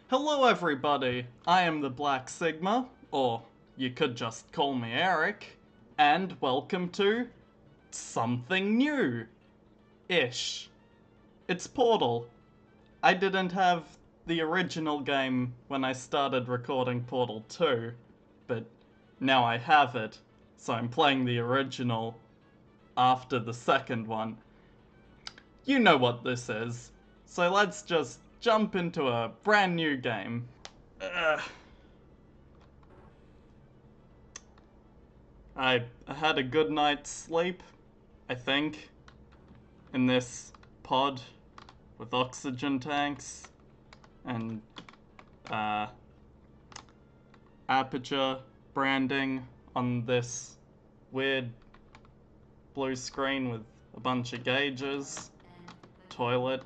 Hello everybody, I am the Black Sigma, or you could just call me Eric, and welcome to something new-ish. It's Portal. I didn't have the original game when I started recording Portal 2, but now I have it, so I'm playing the original after the second one. You know what this is, so let's just jump into a brand new game. I had a good night's sleep, I think, in this pod with oxygen tanks and Aperture branding on this weird blue screen with a bunch of gauges, toilet.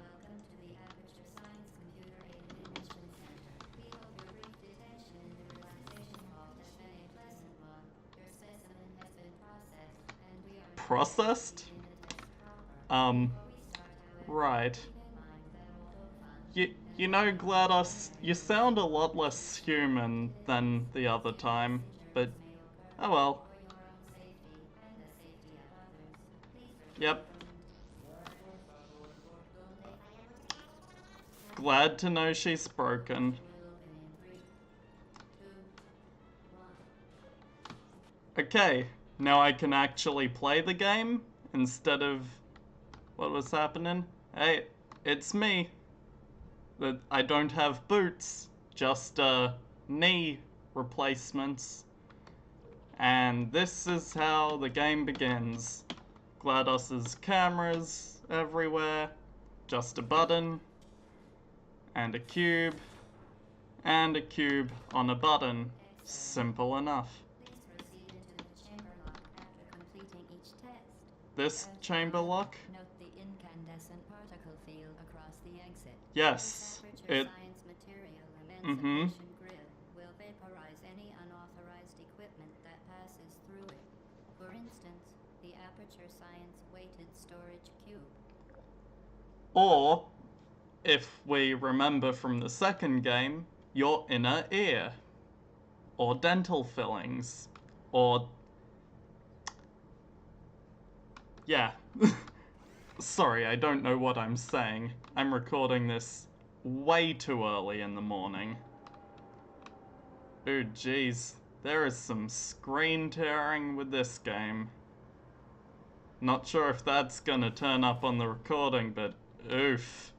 Processed? Right. You know, GLaDOS, you sound a lot less human than the other time, but oh well. Yep. Glad to know she's broken. Okay, now I can actually play the game instead of what was happening. Hey, it's me. That I don't have boots, just knee replacements. And this is how the game begins. GLaDOS's cameras everywhere, just a button, and a cube on a button. Simple enough. This chamber lock? Note the incandescent particle field across the exit. Yes, it. Grid will vaporize any unauthorized equipment that passes through it. For instance, the Aperture Science weighted storage cube. Or, if we remember from the second game, your inner ear. Or dental fillings. Or. Yeah. Sorry, I don't know what I'm saying. I'm recording this way too early in the morning. Ooh, jeez. There is some screen tearing with this game. Not sure if that's gonna turn up on the recording, but oof.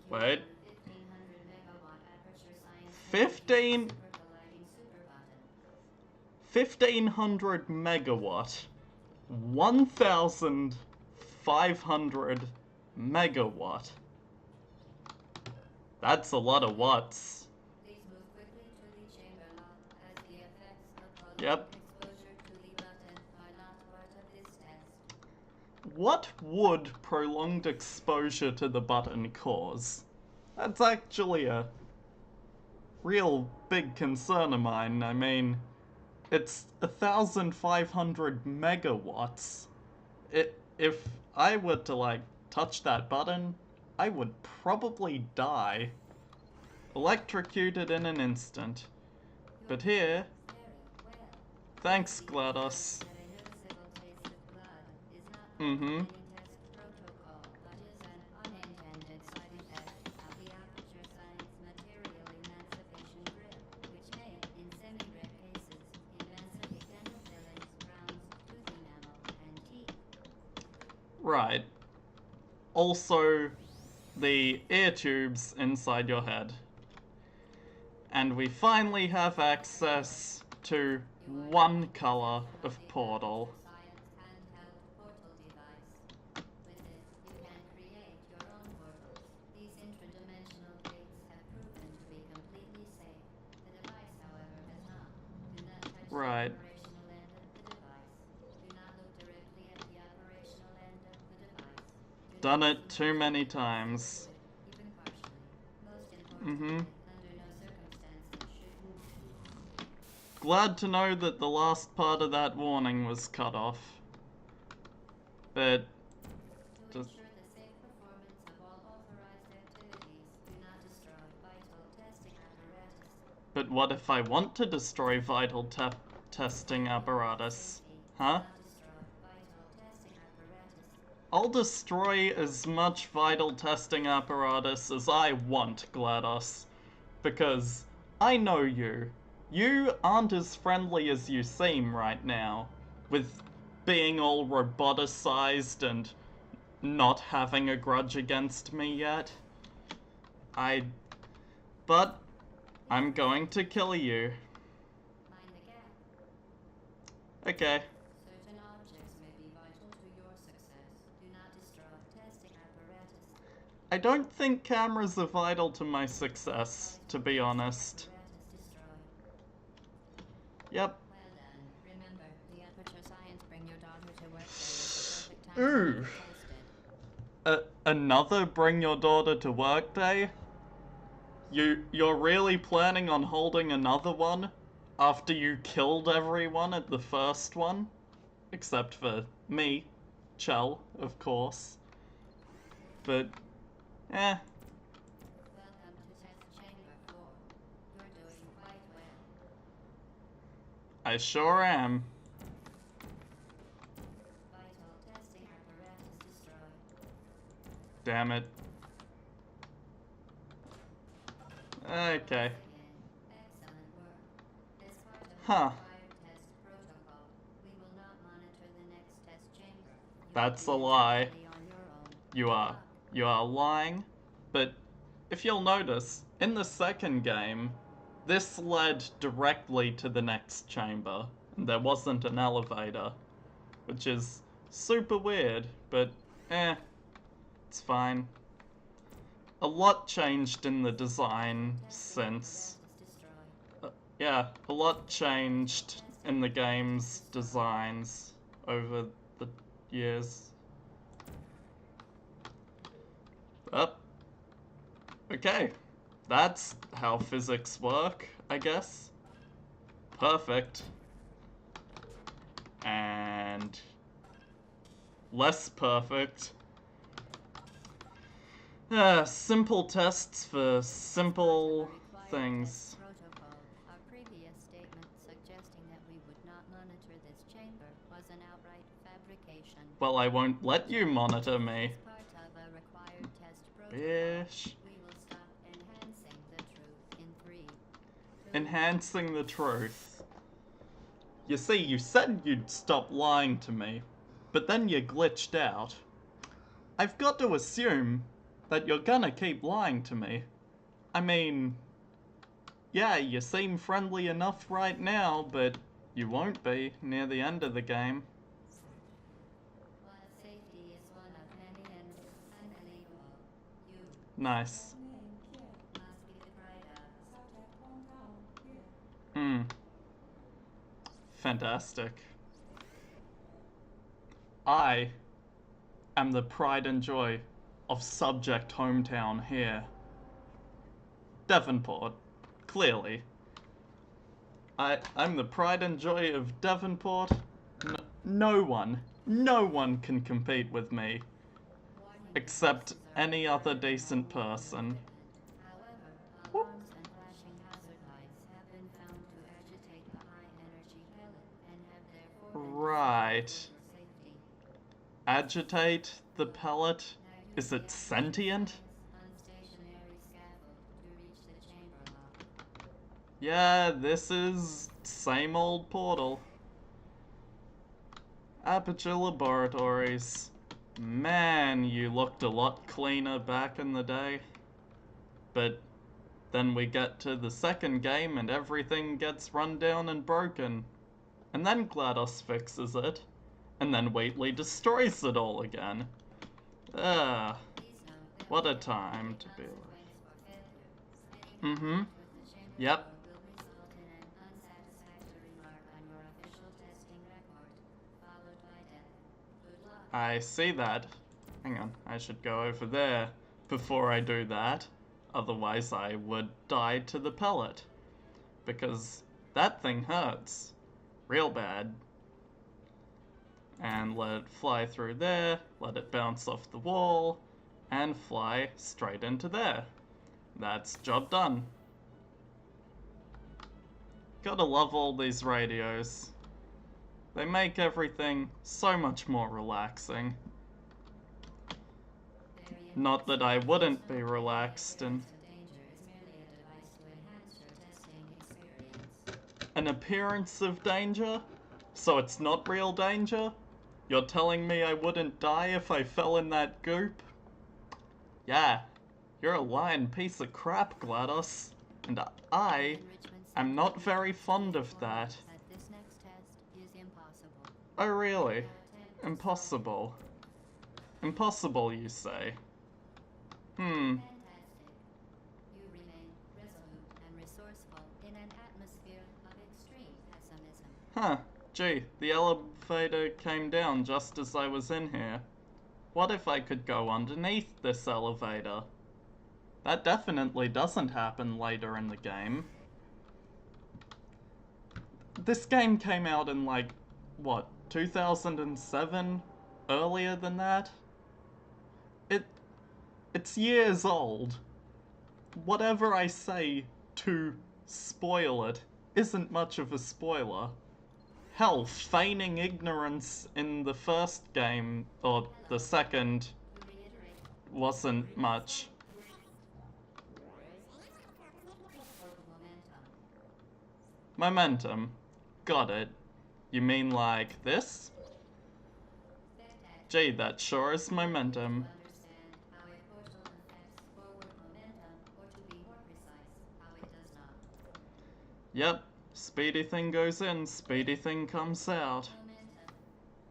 Wait. 1500 megawatt. 1500 megawatt. That's a lot of watts. Yep. What would prolonged exposure to the button cause? That's actually a real big concern of mine. I mean, it's 1500 megawatts. If I were to, touch that button, I would probably die. Electrocuted in an instant. But here, thanks, GLaDOS. Mm-hmm. Right. Also, the ear tubes inside your head. And we finally have access to one color of Portal. Right. Done it too many times. Mm-hmm. Glad to know that the last part of that warning was cut off. but To just, ensure the safe performance of all authorized activities, do not destroy vital testing apparatus. but what if I want to destroy vital testing apparatus? Huh? Do not destroy vital testing apparatus. I'll destroy as much vital testing apparatus as I want, GLaDOS, because I know you. You aren't as friendly as you seem right now, with being all roboticized and not having a grudge against me yet. But I'm going to kill you. Mind the gap. Okay. Certain objects may be vital to your success. Do not destroy testing apparatus. I don't think cameras are vital to my success, to be honest. Apparatus destroyed. Yep. Well done. Remember, the Aperture Science Bring Your Daughter to Work Day is the perfect time to Ooh. get it posted. Another Bring Your Daughter to Work Day? You're really planning on holding another one after you killed everyone at the first one? Except for me, Chell, of course. But, Welcome to Test Chamber 4. You're doing quite well. I sure am. Vital testing apparatus destroyed. Damn it. Okay. Again, excellent work. As part of the Huh. required test protocol, we will not monitor the next test chamber. You That's will a be lie. entirely on your own. You Good are. luck. You are lying. But if you'll notice, in the second game, this led directly to the next chamber. And there wasn't an elevator. Which is super weird, but it's fine. A lot changed in the design since. Apparatus destroyed. Yeah, a lot changed in the game's designs over the years. Up. Okay. That's how physics work, I guess. Perfect. And less perfect. Simple tests for simple Required things. test protocol. Our previous statement suggesting that we would not monitor this chamber was an outright fabrication. Well, I won't let you monitor me. As part of a required test protocol, Bish. we will stop enhancing the truth in 3. Enhancing the truth. You see, you said you'd stop lying to me, but then you glitched out. I've got to assume that you're gonna keep lying to me. I mean, yeah, you seem friendly enough right now, but you won't be near the end of the game. While safety is one of many and unbelievable, you Nice. must be the pride of. Fantastic. I am the pride and joy of Subject Hometown here. Devonport, clearly. I'm the pride and joy of Devonport. No one can compete with me, except any other decent person. However, alarms and flashing hazard lights have been found to agitate the high-energy pellet and have therefore been Right. designed for safety. Agitate the pellet? Is it sentient? Unstationary scaffold to reach the chamber lock. Yeah, this is same old portal. Aperture Laboratories. Man, you looked a lot cleaner back in the day. But then we get to the second game and everything gets run down and broken. And then GLaDOS fixes it. And then Wheatley destroys it all again. Ah, Please note that what a we have time to be consequence alive. for failure. Mhm. Any contact with the chamber Yep. door will result in an unsatisfactory mark on your official testing record, followed by death. Good luck. I see that. Hang on, I should go over there before I do that. Otherwise I would die to the pellet. Because that thing hurts. Real bad. And let it fly through there, let it bounce off the wall, and fly straight into there. That's job done. Gotta love all these radios. They make everything so much more relaxing. Not that I wouldn't be relaxed and... An appearance of danger? So it's not real danger? You're telling me I wouldn't die if I fell in that goop? Yeah, you're a lying piece of crap, GLaDOS. And I am not very fond of that. Oh really? Impossible. Impossible, you say? Fantastic. You remain resolute and resourceful in an atmosphere of extreme pessimism. Huh. Gee, the elevator came down just as I was in here. What if I could go underneath this elevator? That definitely doesn't happen later in the game. This game came out in like, what, 2007? Earlier than that? It's years old. Whatever I say to spoil it isn't much of a spoiler. Hell, feigning ignorance in the first game, or the second, wasn't much. Momentum. Got it. You mean like this? Gee, that sure is momentum. Yep, speedy thing goes in, speedy thing comes out. Momentum,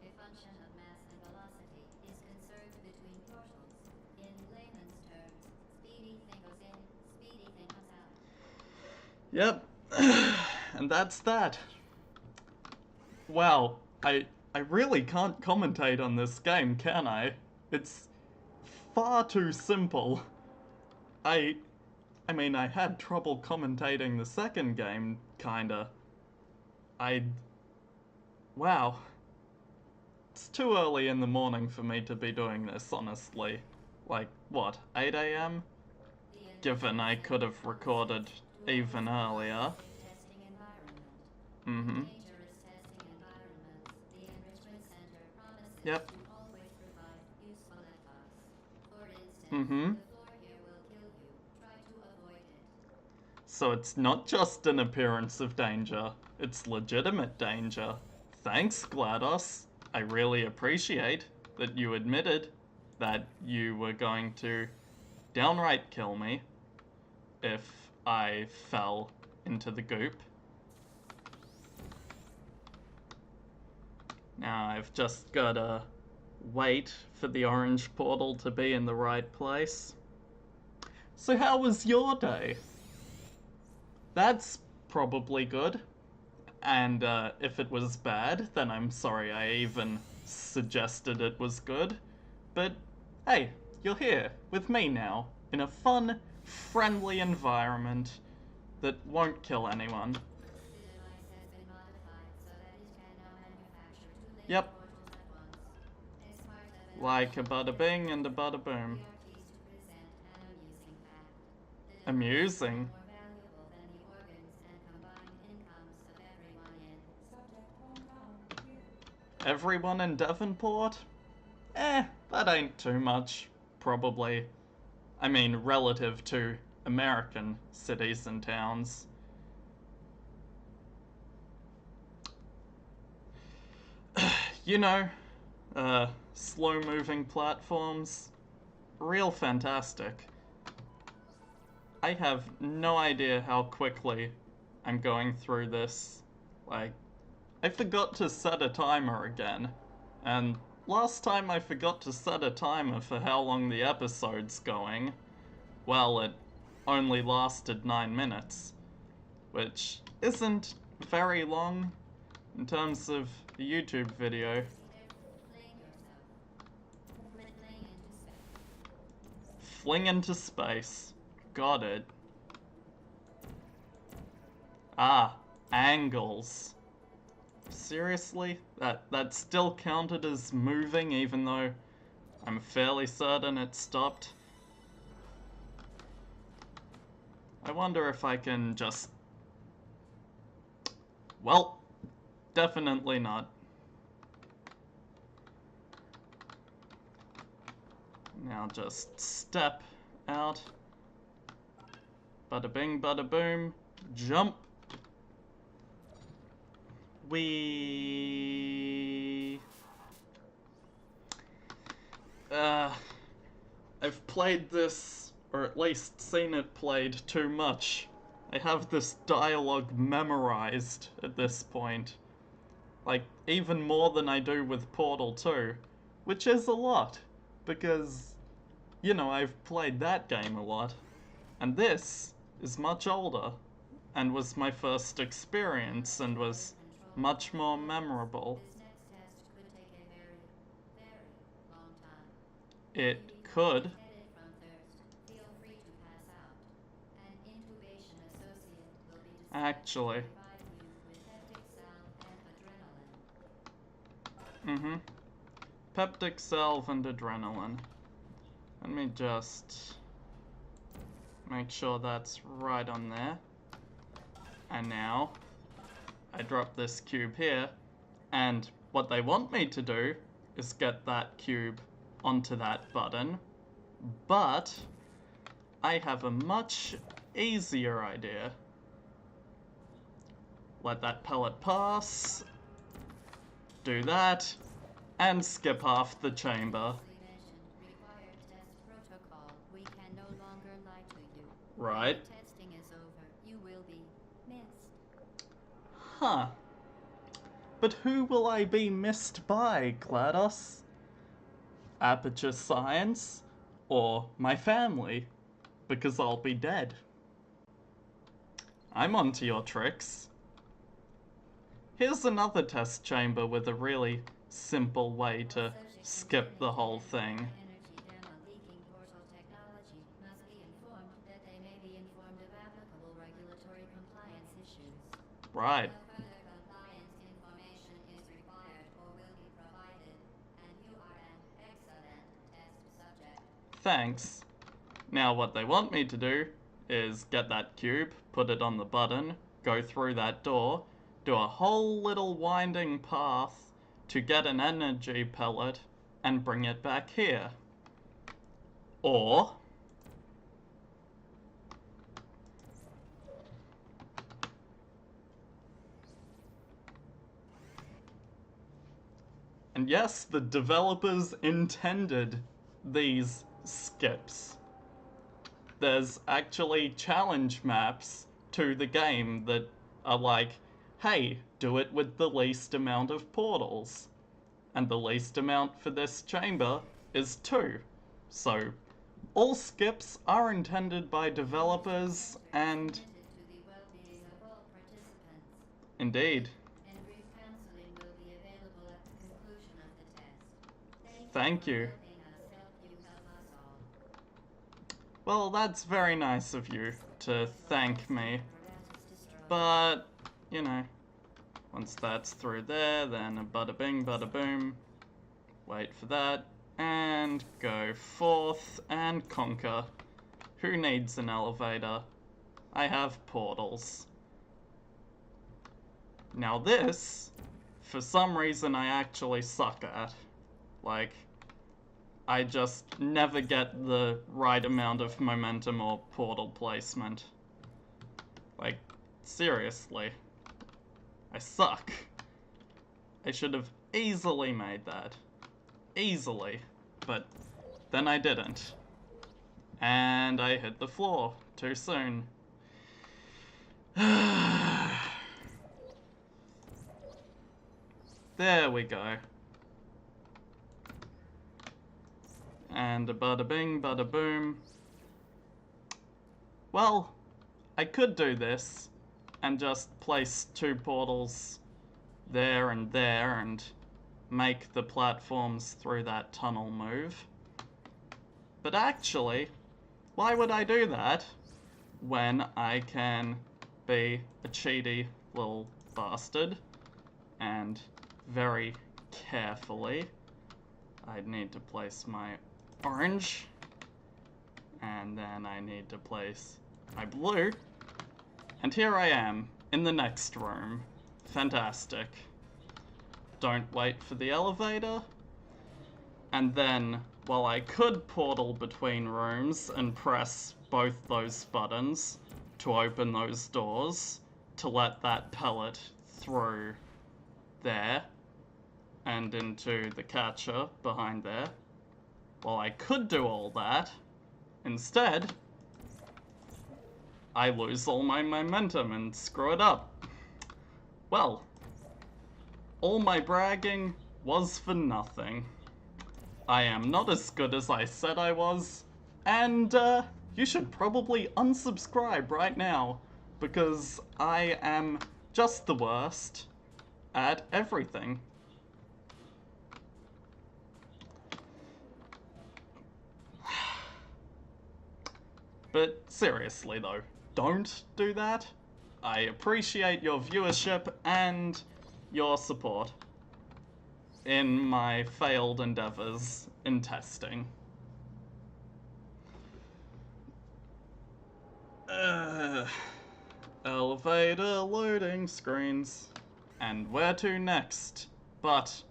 a function of mass and velocity, is conserved between portals. In layman's terms, speedy thing goes in, speedy thing comes out. Yep, and that's that. Wow, I really can't commentate on this game, can I? It's far too simple. I mean, I had trouble commentating the second game, kinda. Wow. It's too early in the morning for me to be doing this, honestly. Like, what, 8 AM? Given I could have recorded even earlier. Mm-hmm. Yep. Mm-hmm. So it's not just an appearance of danger, it's legitimate danger. Thanks, GLaDOS. I really appreciate that you admitted that you were going to downright kill me if I fell into the goop. Now I've just gotta wait for the orange portal to be in the right place. So how was your day? That's probably good. And if it was bad, then I'm sorry I even suggested it was good. But hey, you're here with me now, in a fun, friendly environment that won't kill anyone. Yep. Like a bada bing and a bada boom. Amusing. Everyone in Devonport? That ain't too much, probably. I mean, relative to American cities and towns. You know, slow-moving platforms, real fantastic. I have no idea how quickly I'm going through this. Like, I forgot to set a timer again, and last time I forgot to set a timer for how long the episode's going. Well, it only lasted 9 minutes, which isn't very long in terms of a YouTube video. Fling into space. Got it. Ah, angles. Seriously? That still counted as moving even though I'm fairly certain it stopped? I wonder if I can just... Well, definitely not. Now just step out. Bada bing, bada boom. Jump. I've played this, or at least seen it played, too much. I have this dialogue memorized at this point. Like, even more than I do with Portal 2. Which is a lot. Because, you know, I've played that game a lot. And this is much older. And was my first experience and was much more memorable. This next test could take a very, very long time. It If you could. headed from thirst, feel free to pass out. An intubation associate will be dispatched Actually. to revive you with peptic salve and adrenaline. Peptic salve and adrenaline. Let me just make sure that's right on there. And now I drop this cube here, and what they want me to do is get that cube onto that button, but I have a much easier idea. Let that pellet pass, do that, and skip half the chamber. Required test protocol. We can no longer lie to you. Right. When the testing is over, you will be missed. Huh. But who will I be missed by, GLaDOS? Aperture Science? Or my family? Because I'll be dead. I'm onto your tricks. Here's another test chamber with a really simple way to skip the whole thing. Energy demo leaking portal technology must be informed that they may be informed of applicable regulatory compliance issues. Right. No further compliance information is required or will be provided, and you are an excellent test subject. Thanks. Now what they want me to do is get that cube, put it on the button, go through that door, do a whole little winding path to get an energy pellet and bring it back here. Or and yes, the developers intended these skips. There's actually challenge maps to the game that are like, hey, do it with the least amount of portals. And the least amount for this chamber is 2. So, all skips are intended by developers and... Committed to the well-being of all participants, Indeed. and brief counseling will be available at the conclusion of the test. Thank you. For helping us help you help us all. Well, that's very nice of you to thank me. Apparatus destroyed. But, you know, once that's through there, then a bada bing, bada boom. Wait for that. And go forth and conquer. Who needs an elevator? I have portals. Now this, for some reason I actually suck at. Like, I just never get the right amount of momentum or portal placement. Like, seriously. I suck. I should have easily made that. Easily. But then I didn't. And I hit the floor too soon. There we go. And a bada bing, bada boom. Well, I could do this and just place 2 portals there and make the platforms through that tunnel move. But actually, why would I do that when I can be a cheaty little bastard And very carefully, I need to place my orange. And then I need to place my blue. And here I am, in the next room. Fantastic. Don't wait for the elevator. And then, well, I could portal between rooms and press both those buttons to open those doors to let that pellet through there and into the catcher behind there. Well, I could do all that. Instead, I lose all my momentum and screw it up. Well, all my bragging was for nothing. I am not as good as I said I was, and you should probably unsubscribe right now, because I am just the worst at everything. But seriously though, don't do that. I appreciate your viewership and your support in my failed endeavors in testing. Elevator loading screens. And where to next? But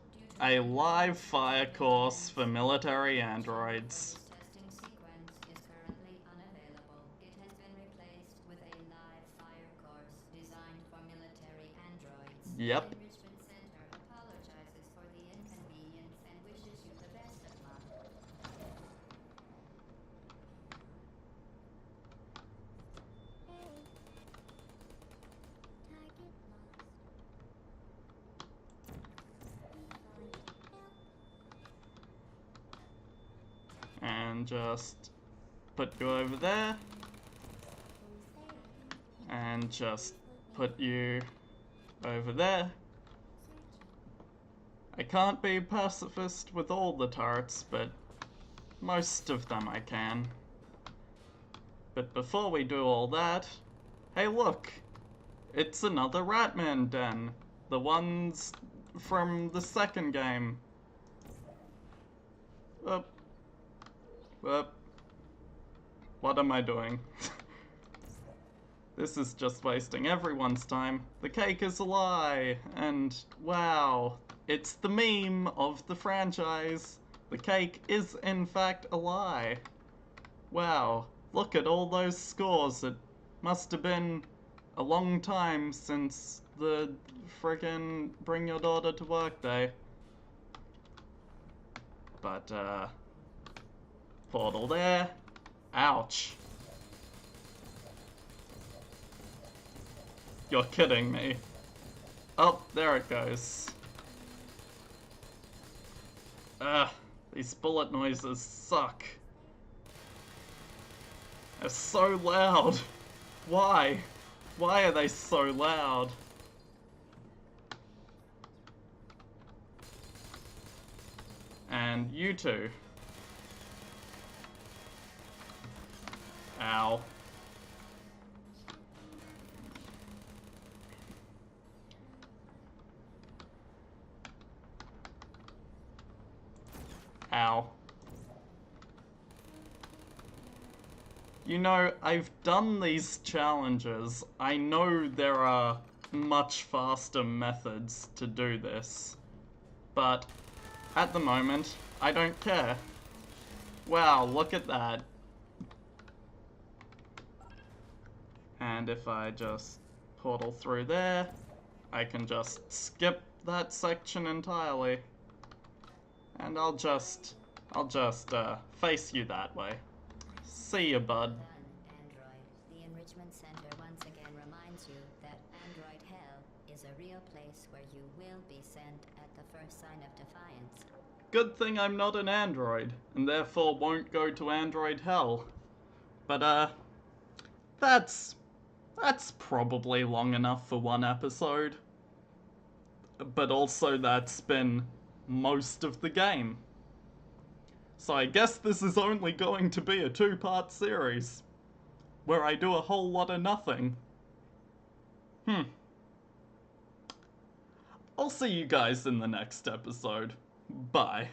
a live fire course for military androids. Testing sequence is currently unavailable. It has been replaced with a live fire course designed for military androids. Yep. The Enrichment Center apologizes for the inconvenience and wishes you the best of luck. And just put you over there. And just put you over there. I can't be pacifist with all the turrets, but most of them I can. But before we do all that, hey look! It's another Ratman den. The ones from the second game. What am I doing? This is just wasting everyone's time. The cake is a lie, and wow, it's the meme of the franchise. The cake is in fact a lie. Wow, look at all those scores. It must have been a long time since the friggin' Bring Your Daughter to Work day. But, portal there. Ouch. You're kidding me. Oh, there it goes. These bullet noises suck. They're so loud. Why? Why are they so loud? And you two. Ow. Ow. You know, I've done these challenges. I know there are much faster methods to do this. But at the moment, I don't care. Wow, look at that. And if I just portal through there, I can just skip that section entirely. And I'll just face you that way. See ya, bud. Done, Android. The Enrichment Center once again reminds you that Android Hell is a real place where you will be sent at the first sign of defiance. Good thing I'm not an android, and therefore won't go to Android Hell. But, that's probably long enough for one episode. But also that's been most of the game. So I guess this is only going to be a 2-part series, where I do a whole lot of nothing. I'll see you guys in the next episode. Bye.